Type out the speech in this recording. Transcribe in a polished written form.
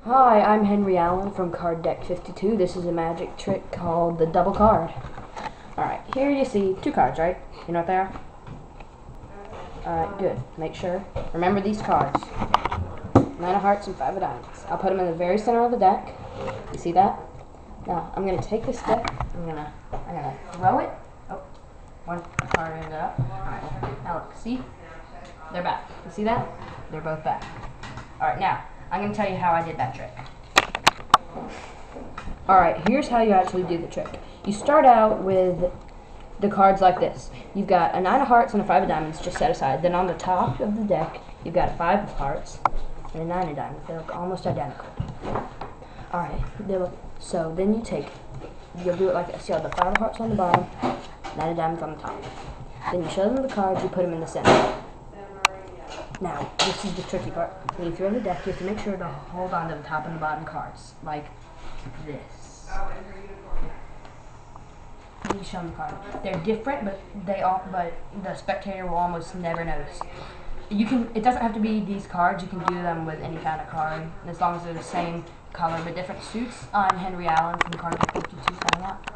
Hi, I'm Henry Allen from Card Deck 52. This is a magic trick called the double card. Alright, here you see two cards, right? You know what they are? Alright, good. Make sure. Remember these cards. 9 of hearts and 5 of diamonds. I'll put them in the very center of the deck. You see that? Now, I'm going to take this deck. I'm gonna throw it. Oh, one card ended up. Alright, now look, see? They're back. You see that? They're both back. Alright, now, I'm going to tell you how I did that trick. Alright, here's how you actually do the trick. You start out with the cards like this. You've got a 9 of hearts and a 5 of diamonds just set aside. Then on the top of the deck, you've got a 5 of hearts and a 9 of diamonds. They look almost identical. Alright, so then you'll do it like this. You have the 5 of hearts on the bottom, 9 of diamonds on the top. Then you show them the cards, you put them in the center. Now, this is the tricky part. When you throw the deck, you have to make sure to hold on to the top and the bottom cards, like this. Then you show them the card. They're different, but the spectator will almost never notice. It doesn't have to be these cards. You can do them with any kind of card, as long as they're the same color but different suits. I'm Henry Allen from Card Deck 52 signing out.